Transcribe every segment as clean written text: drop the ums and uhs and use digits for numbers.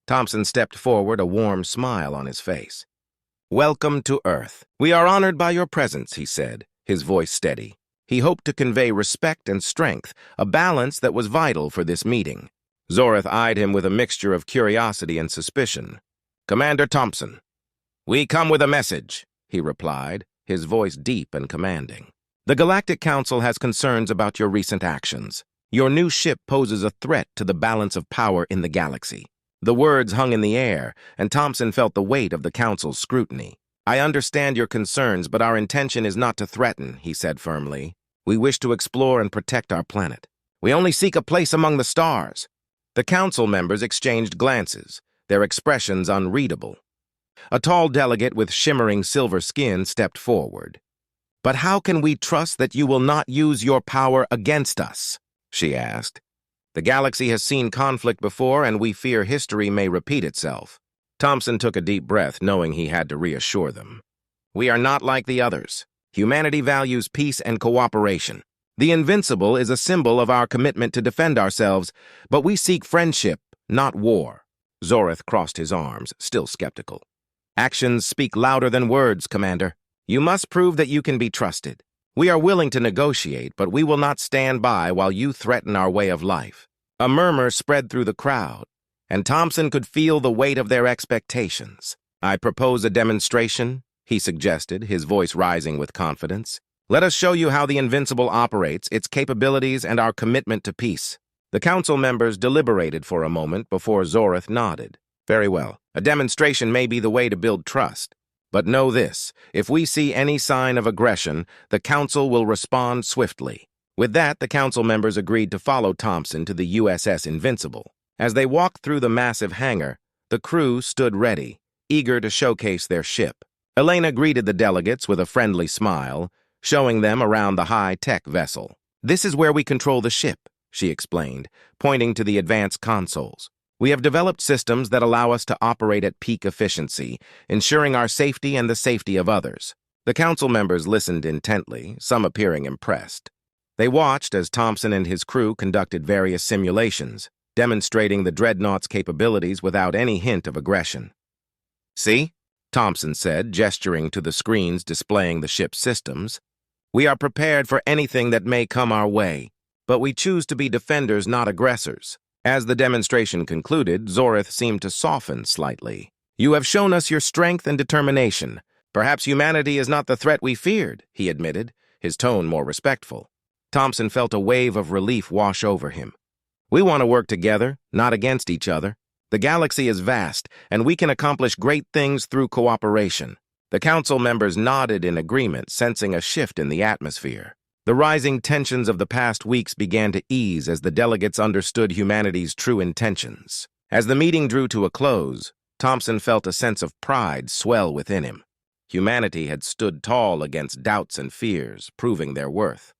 Thompson stepped forward, a warm smile on his face. "Welcome to Earth. We are honored by your presence," he said, his voice steady. He hoped to convey respect and strength, a balance that was vital for this meeting. Zorith eyed him with a mixture of curiosity and suspicion. "Commander Thompson." "We come with a message," he replied, his voice deep and commanding. "The Galactic Council has concerns about your recent actions. Your new ship poses a threat to the balance of power in the galaxy." The words hung in the air, and Thompson felt the weight of the Council's scrutiny. "I understand your concerns, but our intention is not to threaten," he said firmly. "We wish to explore and protect our planet. We only seek a place among the stars." The Council members exchanged glances, their expressions unreadable. A tall delegate with shimmering silver skin stepped forward. "But how can we trust that you will not use your power against us?" she asked. "The galaxy has seen conflict before, and we fear history may repeat itself." Thompson took a deep breath, knowing he had to reassure them. "We are not like the others. Humanity values peace and cooperation. The invincible is a symbol of our commitment to defend ourselves, but we seek friendship, not war." Zorith crossed his arms, still skeptical. "Actions speak louder than words, Commander. You must prove that you can be trusted. We are willing to negotiate, but we will not stand by while you threaten our way of life." A murmur spread through the crowd, and Thompson could feel the weight of their expectations. "I propose a demonstration," he suggested, his voice rising with confidence. "Let us show you how the Invincible operates, its capabilities, and our commitment to peace." The Council members deliberated for a moment before Zorith nodded. "Very well. A demonstration may be the way to build trust. But know this, if we see any sign of aggression, the Council will respond swiftly." With that, the Council members agreed to follow Thompson to the USS Invincible. As they walked through the massive hangar, the crew stood ready, eager to showcase their ship. Elena greeted the delegates with a friendly smile, showing them around the high-tech vessel. "This is where we control the ship," she explained, pointing to the advanced consoles. "We have developed systems that allow us to operate at peak efficiency, ensuring our safety and the safety of others." The Council members listened intently, some appearing impressed. They watched as Thompson and his crew conducted various simulations, demonstrating the Dreadnought's capabilities without any hint of aggression. "See?" Thompson said, gesturing to the screens displaying the ship's systems. "We are prepared for anything that may come our way, but we choose to be defenders, not aggressors." As the demonstration concluded, Zorith seemed to soften slightly. "You have shown us your strength and determination. Perhaps humanity is not the threat we feared," he admitted, his tone more respectful. Thompson felt a wave of relief wash over him. "We want to work together, not against each other. The galaxy is vast, and we can accomplish great things through cooperation." The Council members nodded in agreement, sensing a shift in the atmosphere. The rising tensions of the past weeks began to ease as the delegates understood humanity's true intentions. As the meeting drew to a close, Thompson felt a sense of pride swell within him. Humanity had stood tall against doubts and fears, proving their worth.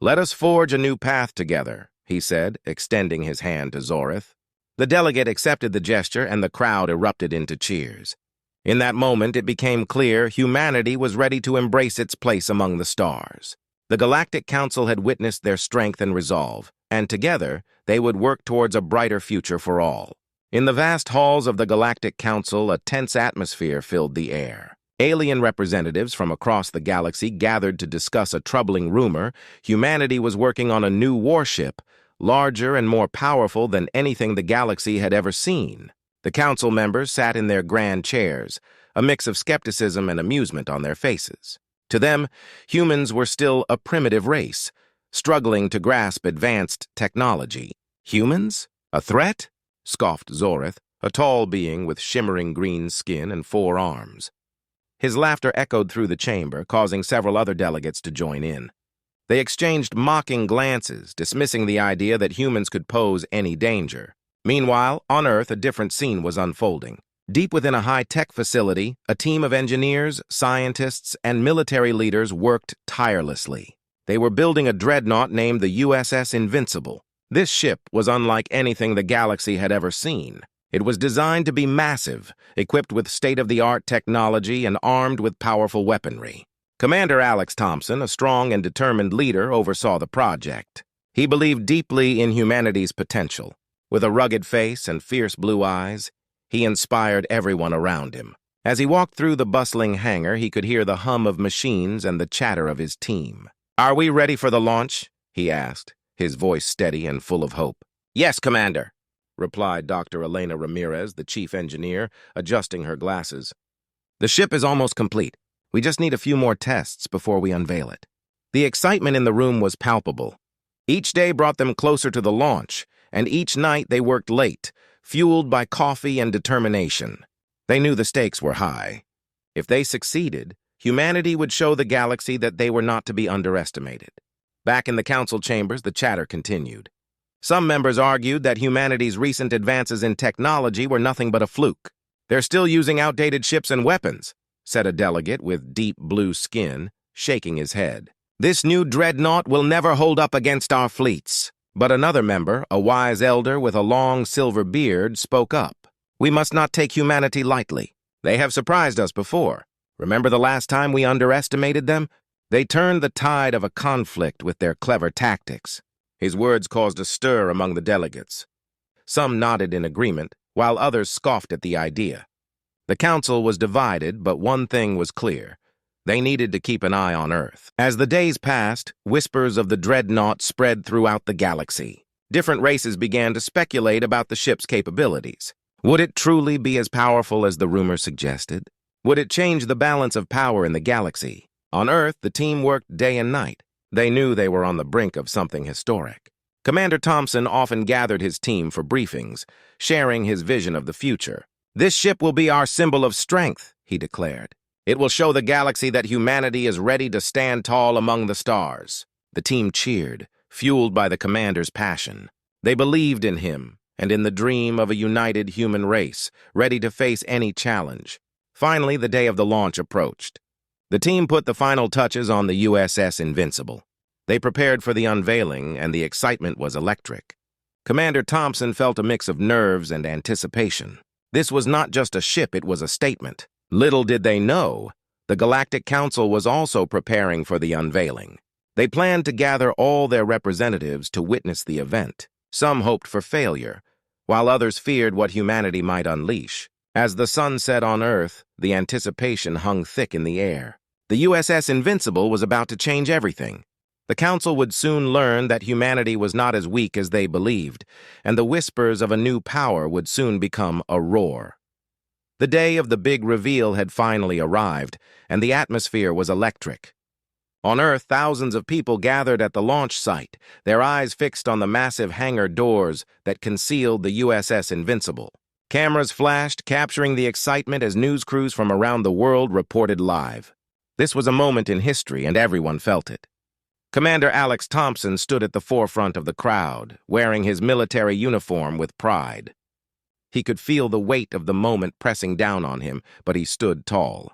"Let us forge a new path together," he said, extending his hand to Zorith. The delegate accepted the gesture, and the crowd erupted into cheers. In that moment, it became clear humanity was ready to embrace its place among the stars. The Galactic Council had witnessed their strength and resolve, and together they would work towards a brighter future for all. In the vast halls of the Galactic Council, a tense atmosphere filled the air. Alien representatives from across the galaxy gathered to discuss a troubling rumor: humanity was working on a new warship, larger and more powerful than anything the galaxy had ever seen. The Council members sat in their grand chairs, a mix of skepticism and amusement on their faces. To them, humans were still a primitive race, struggling to grasp advanced technology. "Humans? A threat?" scoffed Zorith, a tall being with shimmering green skin and 4 arms. His laughter echoed through the chamber, causing several other delegates to join in. They exchanged mocking glances, dismissing the idea that humans could pose any danger. Meanwhile, on Earth, a different scene was unfolding. Deep within a high-tech facility, a team of engineers, scientists, and military leaders worked tirelessly. They were building a dreadnought named the USS Invincible. This ship was unlike anything the galaxy had ever seen. It was designed to be massive, equipped with state-of-the-art technology and armed with powerful weaponry. Commander Alex Thompson, a strong and determined leader, oversaw the project. He believed deeply in humanity's potential. With a rugged face and fierce blue eyes, He inspired everyone around him. As he walked through the bustling hangar, he could hear the hum of machines and the chatter of his team. "Are we ready for the launch?" he asked, his voice steady and full of hope. "Yes, Commander," replied Dr. Elena Ramirez, the chief engineer, adjusting her glasses. "The ship is almost complete. We just need a few more tests before we unveil it." The excitement in the room was palpable. Each day brought them closer to the launch, and each night they worked late, fueled by coffee and determination. They knew the stakes were high. If they succeeded, humanity would show the galaxy that they were not to be underestimated. Back in the council chambers, the chatter continued. Some members argued that humanity's recent advances in technology were nothing but a fluke. "They're still using outdated ships and weapons," said a delegate with deep blue skin, shaking his head. "This new Dreadnought will never hold up against our fleets." But another member, a wise elder with a long silver beard, spoke up. "We must not take humanity lightly. They have surprised us before. Remember the last time we underestimated them? They turned the tide of a conflict with their clever tactics." His words caused a stir among the delegates. Some nodded in agreement, while others scoffed at the idea. The council was divided, but one thing was clear. They needed to keep an eye on Earth. As the days passed, whispers of the Dreadnought spread throughout the galaxy. Different races began to speculate about the ship's capabilities. Would it truly be as powerful as the rumor suggested? Would it change the balance of power in the galaxy? On Earth, the team worked day and night. They knew they were on the brink of something historic. Commander Thompson often gathered his team for briefings, sharing his vision of the future. "This ship will be our symbol of strength," he declared. "It will show the galaxy that humanity is ready to stand tall among the stars." The team cheered, fueled by the commander's passion. They believed in him and in the dream of a united human race, ready to face any challenge. Finally, the day of the launch approached. The team put the final touches on the USS Invincible. They prepared for the unveiling, and the excitement was electric. Commander Thompson felt a mix of nerves and anticipation. This was not just a ship, it was a statement. Little did they know, the Galactic Council was also preparing for the unveiling. They planned to gather all their representatives to witness the event. Some hoped for failure, while others feared what humanity might unleash. As the sun set on Earth, the anticipation hung thick in the air. The USS Invincible was about to change everything. The Council would soon learn that humanity was not as weak as they believed, and the whispers of a new power would soon become a roar. The day of the big reveal had finally arrived, and the atmosphere was electric. On Earth, thousands of people gathered at the launch site, their eyes fixed on the massive hangar doors that concealed the USS Invincible. Cameras flashed, capturing the excitement as news crews from around the world reported live. This was a moment in history, and everyone felt it. Commander Alex Thompson stood at the forefront of the crowd, wearing his military uniform with pride. He could feel the weight of the moment pressing down on him, but he stood tall.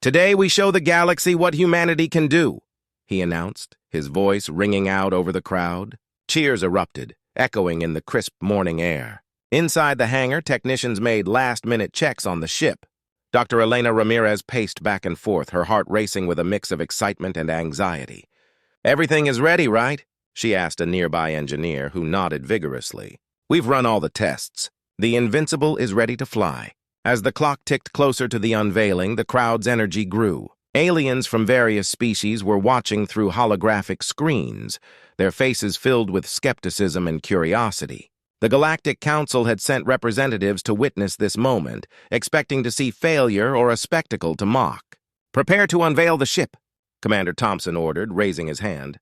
"Today we show the galaxy what humanity can do," he announced, his voice ringing out over the crowd. Cheers erupted, echoing in the crisp morning air. Inside the hangar, technicians made last-minute checks on the ship. Dr. Elena Ramirez paced back and forth, her heart racing with a mix of excitement and anxiety. "Everything is ready, right?" she asked a nearby engineer, who nodded vigorously. "We've run all the tests. The Invincible is ready to fly." As the clock ticked closer to the unveiling, the crowd's energy grew. Aliens from various species were watching through holographic screens, their faces filled with skepticism and curiosity. The Galactic Council had sent representatives to witness this moment, expecting to see failure or a spectacle to mock. "Prepare to unveil the ship," Commander Thompson ordered, raising his hand.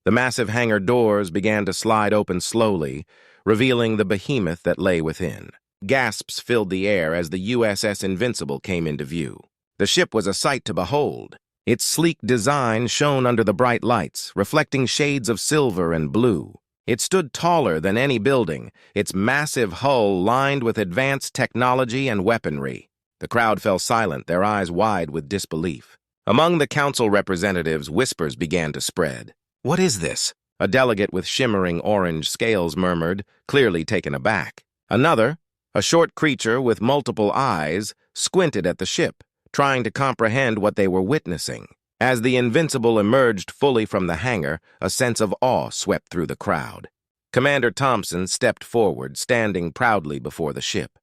The massive hangar doors began to slide open slowly, revealing the behemoth that lay within. Gasps filled the air as the USS Invincible came into view. The ship was a sight to behold. Its sleek design shone under the bright lights, reflecting shades of silver and blue. It stood taller than any building, its massive hull lined with advanced technology and weaponry. The crowd fell silent, their eyes wide with disbelief. Among the council representatives, whispers began to spread. "What is this?" a delegate with shimmering orange scales murmured, clearly taken aback. Another, a short creature with multiple eyes, squinted at the ship, trying to comprehend what they were witnessing. As the Invincible emerged fully from the hangar, a sense of awe swept through the crowd. Commander Thompson stepped forward, standing proudly before the ship.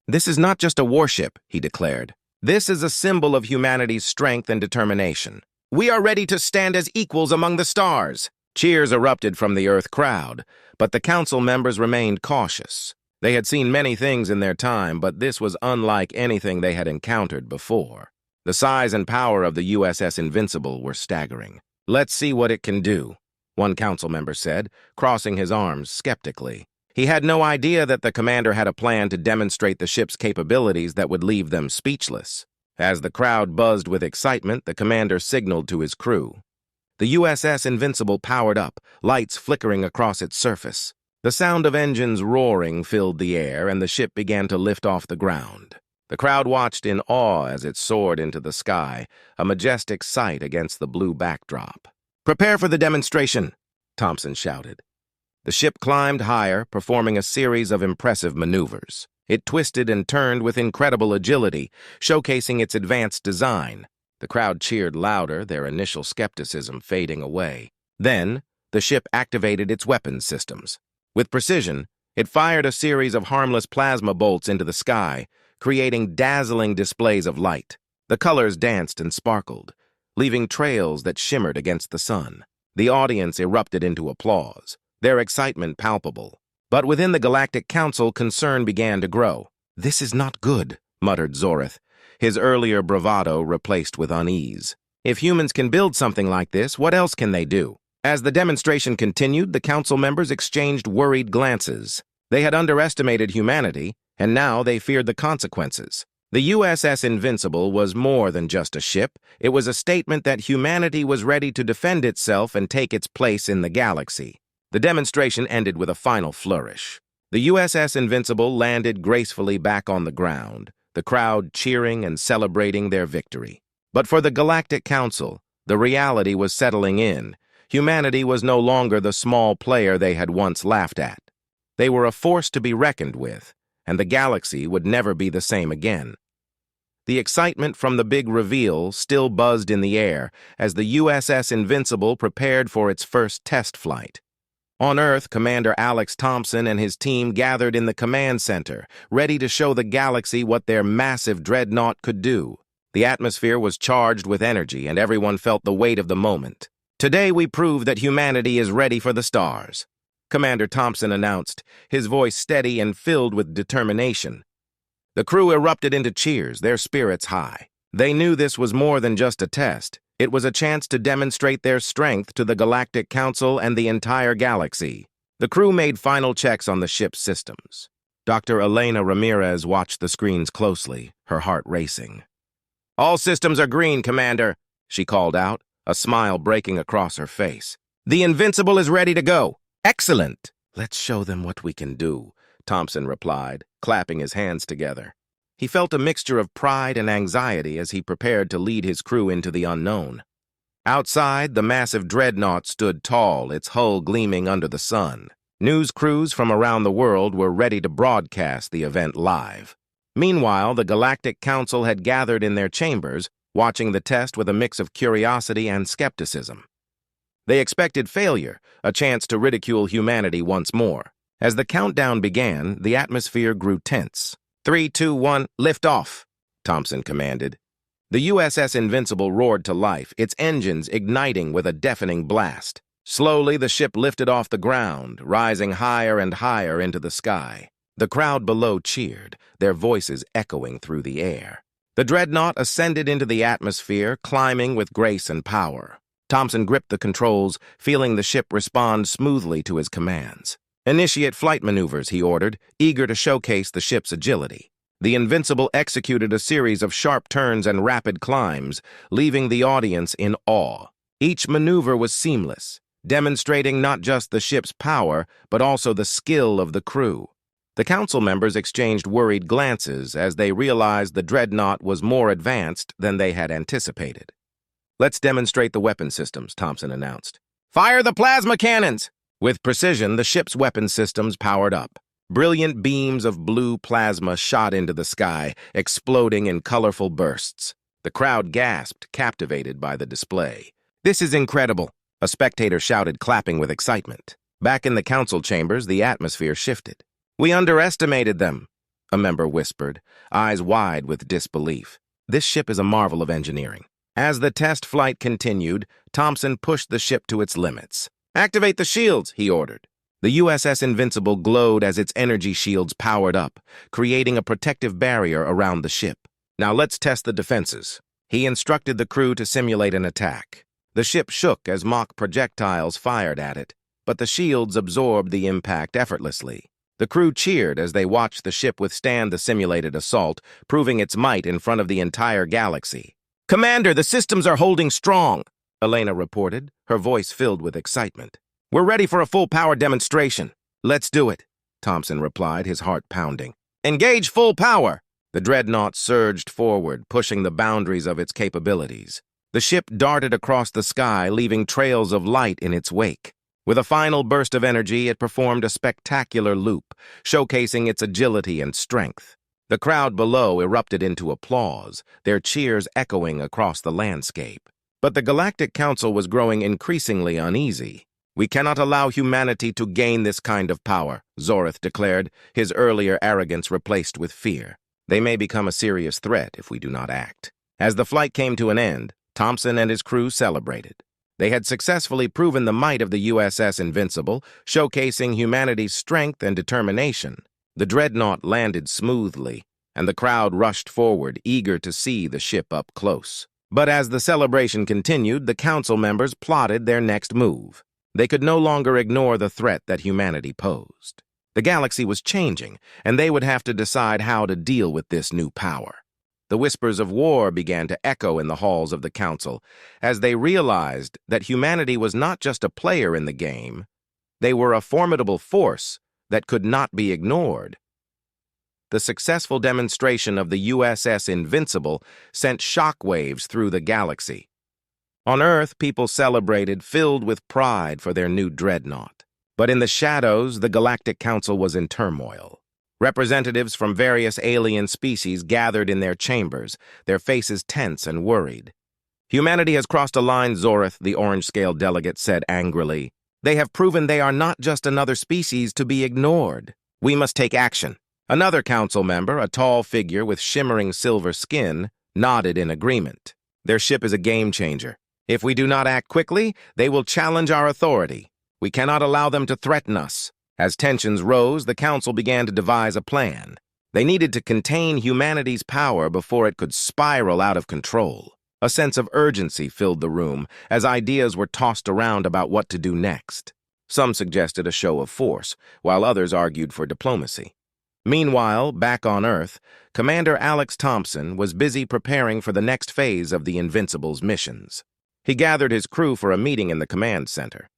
"This is not just a warship," he declared. "This is a symbol of humanity's strength and determination. We are ready to stand as equals among the stars." Cheers erupted from the Earth crowd, but the council members remained cautious. They had seen many things in their time, but this was unlike anything they had encountered before. The size and power of the USS Invincible were staggering. "Let's see what it can do," one council member said, crossing his arms skeptically. He had no idea that the commander had a plan to demonstrate the ship's capabilities that would leave them speechless. As the crowd buzzed with excitement, the commander signaled to his crew. The USS Invincible powered up, lights flickering across its surface. The sound of engines roaring filled the air, and the ship began to lift off the ground. The crowd watched in awe as it soared into the sky, a majestic sight against the blue backdrop. "Prepare for the demonstration," Thompson shouted. The ship climbed higher, performing a series of impressive maneuvers. It twisted and turned with incredible agility, showcasing its advanced design. The crowd cheered louder, their initial skepticism fading away. Then, the ship activated its weapons systems. With precision, it fired a series of harmless plasma bolts into the sky, creating dazzling displays of light. The colors danced and sparkled, leaving trails that shimmered against the sun. The audience erupted into applause, their excitement palpable. But within the Galactic Council, concern began to grow. "This is not good," muttered Zorith, his earlier bravado replaced with unease. "If humans can build something like this, what else can they do?" As the demonstration continued, the council members exchanged worried glances. They had underestimated humanity, and now they feared the consequences. The USS Invincible was more than just a ship. It was a statement that humanity was ready to defend itself and take its place in the galaxy. The demonstration ended with a final flourish. The USS Invincible landed gracefully back on the ground, the crowd cheering and celebrating their victory. But for the Galactic Council, the reality was settling in. Humanity was no longer the small player they had once laughed at. They were a force to be reckoned with, and the galaxy would never be the same again. The excitement from the big reveal still buzzed in the air as the USS Invincible prepared for its first test flight. On Earth, Commander Alex Thompson and his team gathered in the command center, ready to show the galaxy what their massive Dreadnought could do. The atmosphere was charged with energy, and everyone felt the weight of the moment. "Today we prove that humanity is ready for the stars," Commander Thompson announced, his voice steady and filled with determination. The crew erupted into cheers, their spirits high. They knew this was more than just a test. It was a chance to demonstrate their strength to the Galactic Council and the entire galaxy. The crew made final checks on the ship's systems. Dr. Elena Ramirez watched the screens closely, her heart racing. "All systems are green, Commander," she called out, a smile breaking across her face. "The Invincible is ready to go." "Excellent." "Let's show them what we can do," Thompson replied, clapping his hands together. He felt a mixture of pride and anxiety as he prepared to lead his crew into the unknown. Outside, the massive Dreadnought stood tall, its hull gleaming under the sun. News crews from around the world were ready to broadcast the event live. Meanwhile, the Galactic Council had gathered in their chambers, watching the test with a mix of curiosity and skepticism. They expected failure, a chance to ridicule humanity once more. As the countdown began, the atmosphere grew tense. 3, 2, 1, lift off, Thompson commanded. The USS Invincible roared to life, its engines igniting with a deafening blast. Slowly, the ship lifted off the ground, rising higher and higher into the sky. The crowd below cheered, their voices echoing through the air. The Dreadnought ascended into the atmosphere, climbing with grace and power. Thompson gripped the controls, feeling the ship respond smoothly to his commands. "Initiate flight maneuvers," he ordered, eager to showcase the ship's agility. The Invincible executed a series of sharp turns and rapid climbs, leaving the audience in awe. Each maneuver was seamless, demonstrating not just the ship's power, but also the skill of the crew. The council members exchanged worried glances as they realized the Dreadnought was more advanced than they had anticipated. "Let's demonstrate the weapon systems," Thompson announced. "Fire the plasma cannons!" With precision, the ship's weapon systems powered up. Brilliant beams of blue plasma shot into the sky, exploding in colorful bursts. The crowd gasped, captivated by the display. "This is incredible," a spectator shouted, clapping with excitement. Back in the council chambers, the atmosphere shifted. "We underestimated them," a member whispered, eyes wide with disbelief. This ship is a marvel of engineering. As the test flight continued, Thompson pushed the ship to its limits. "Activate the shields," he ordered. The USS Invincible glowed as its energy shields powered up, creating a protective barrier around the ship. "Now let's test the defenses." He instructed the crew to simulate an attack. The ship shook as mock projectiles fired at it, but the shields absorbed the impact effortlessly. The crew cheered as they watched the ship withstand the simulated assault, proving its might in front of the entire galaxy. "Commander, the systems are holding strong," Elena reported, her voice filled with excitement. "We're ready for a full-power demonstration." "Let's do it," Thompson replied, his heart pounding. "Engage full power!" The Dreadnought surged forward, pushing the boundaries of its capabilities. The ship darted across the sky, leaving trails of light in its wake. With a final burst of energy, it performed a spectacular loop, showcasing its agility and strength. The crowd below erupted into applause, their cheers echoing across the landscape. But the Galactic Council was growing increasingly uneasy. "We cannot allow humanity to gain this kind of power," Zorith declared, his earlier arrogance replaced with fear. "They may become a serious threat if we do not act." As the flight came to an end, Thompson and his crew celebrated. They had successfully proven the might of the USS Invincible, showcasing humanity's strength and determination. The Dreadnought landed smoothly, and the crowd rushed forward, eager to see the ship up close. But as the celebration continued, the council members plotted their next move. They could no longer ignore the threat that humanity posed. The galaxy was changing, and they would have to decide how to deal with this new power. The whispers of war began to echo in the halls of the council as they realized that humanity was not just a player in the game, they were a formidable force that could not be ignored. The successful demonstration of the USS Invincible sent shockwaves through the galaxy. On Earth, people celebrated, filled with pride for their new Dreadnought. But in the shadows, the Galactic Council was in turmoil. Representatives from various alien species gathered in their chambers, their faces tense and worried. "Humanity has crossed a line," Zorith, the orange-scale delegate, said angrily. "They have proven they are not just another species to be ignored. We must take action." Another council member, a tall figure with shimmering silver skin, nodded in agreement. "Their ship is a game-changer. If we do not act quickly, they will challenge our authority. We cannot allow them to threaten us." As tensions rose, the council began to devise a plan. They needed to contain humanity's power before it could spiral out of control. A sense of urgency filled the room as ideas were tossed around about what to do next. Some suggested a show of force, while others argued for diplomacy. Meanwhile, back on Earth, Commander Alex Thompson was busy preparing for the next phase of the Invincible's missions. He gathered his crew for a meeting in the command center.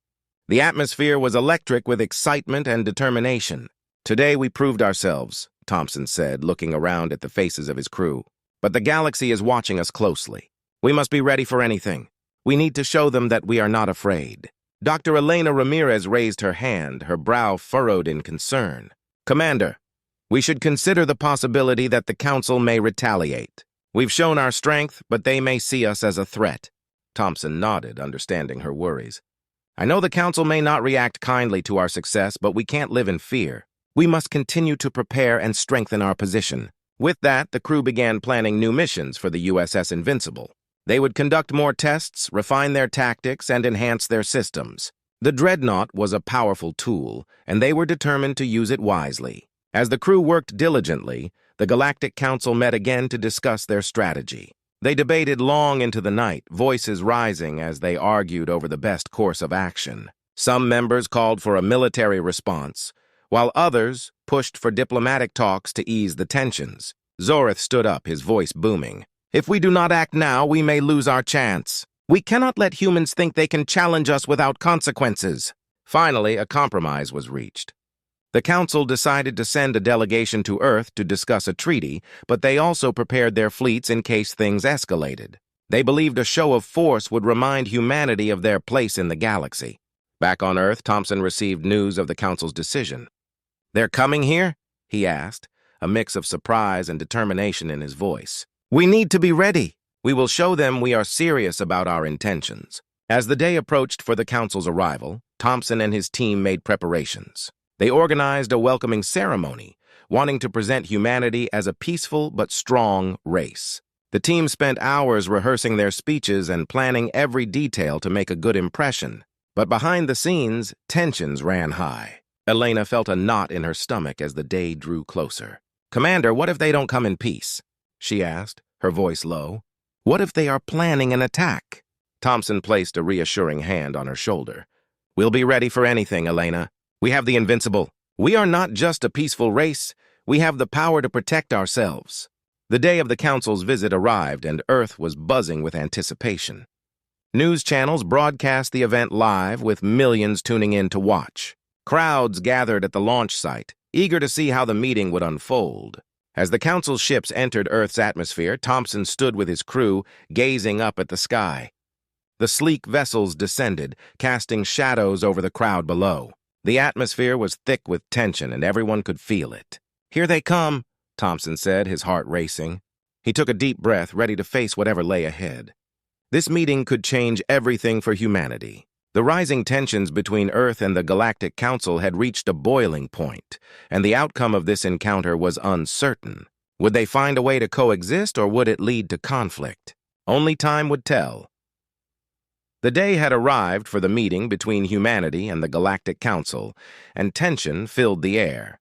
The atmosphere was electric with excitement and determination. "Today we proved ourselves," Thompson said, looking around at the faces of his crew. "But the galaxy is watching us closely. We must be ready for anything. We need to show them that we are not afraid." Dr. Elena Ramirez raised her hand, her brow furrowed in concern. "Commander, we should consider the possibility that the Council may retaliate. We've shown our strength, but they may see us as a threat." Thompson nodded, understanding her worries. "I know the Council may not react kindly to our success, but we can't live in fear. We must continue to prepare and strengthen our position." With that, the crew began planning new missions for the USS Invincible. They would conduct more tests, refine their tactics, and enhance their systems. The Dreadnought was a powerful tool, and they were determined to use it wisely. As the crew worked diligently, the Galactic Council met again to discuss their strategy. They debated long into the night, voices rising as they argued over the best course of action. Some members called for a military response, while others pushed for diplomatic talks to ease the tensions. Zorith stood up, his voice booming. "If we do not act now, we may lose our chance. We cannot let humans think they can challenge us without consequences." Finally, a compromise was reached. The Council decided to send a delegation to Earth to discuss a treaty, but they also prepared their fleets in case things escalated. They believed a show of force would remind humanity of their place in the galaxy. Back on Earth, Thompson received news of the Council's decision. "They're coming here?" he asked, a mix of surprise and determination in his voice. "We need to be ready. We will show them we are serious about our intentions." As the day approached for the Council's arrival, Thompson and his team made preparations. They organized a welcoming ceremony, wanting to present humanity as a peaceful but strong race. The team spent hours rehearsing their speeches and planning every detail to make a good impression. But behind the scenes, tensions ran high. Elena felt a knot in her stomach as the day drew closer. "Commander, what if they don't come in peace?" she asked, her voice low. "What if they are planning an attack?" Thompson placed a reassuring hand on her shoulder. "We'll be ready for anything, Elena. We have the invincible. We are not just a peaceful race. We have the power to protect ourselves." The day of the Council's visit arrived, and Earth was buzzing with anticipation. News channels broadcast the event live, with millions tuning in to watch. Crowds gathered at the launch site, eager to see how the meeting would unfold. As the Council's ships entered Earth's atmosphere, Thompson stood with his crew, gazing up at the sky. The sleek vessels descended, casting shadows over the crowd below. The atmosphere was thick with tension, and everyone could feel it. "Here they come," Thompson said, his heart racing. He took a deep breath, ready to face whatever lay ahead. This meeting could change everything for humanity. The rising tensions between Earth and the Galactic Council had reached a boiling point, and the outcome of this encounter was uncertain. Would they find a way to coexist, or would it lead to conflict? Only time would tell. The day had arrived for the meeting between humanity and the Galactic Council, and tension filled the air.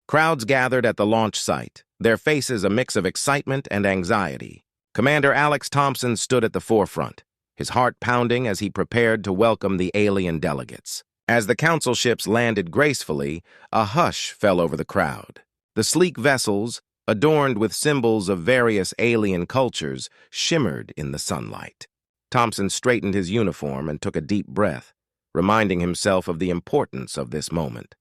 Crowds gathered at the launch site, their faces a mix of excitement and anxiety. Commander Alex Thompson stood at the forefront, his heart pounding as he prepared to welcome the alien delegates. As the Council ships landed gracefully, a hush fell over the crowd. The sleek vessels, adorned with symbols of various alien cultures, shimmered in the sunlight. Thompson straightened his uniform and took a deep breath, reminding himself of the importance of this moment.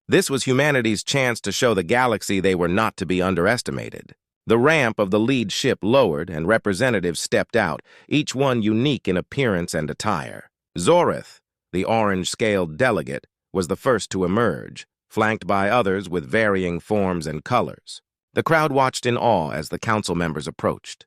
This was humanity's chance to show the galaxy they were not to be underestimated. The ramp of the lead ship lowered, and representatives stepped out, each one unique in appearance and attire. Zorith, the orange-scaled delegate, was the first to emerge, flanked by others with varying forms and colors. The crowd watched in awe as the council members approached.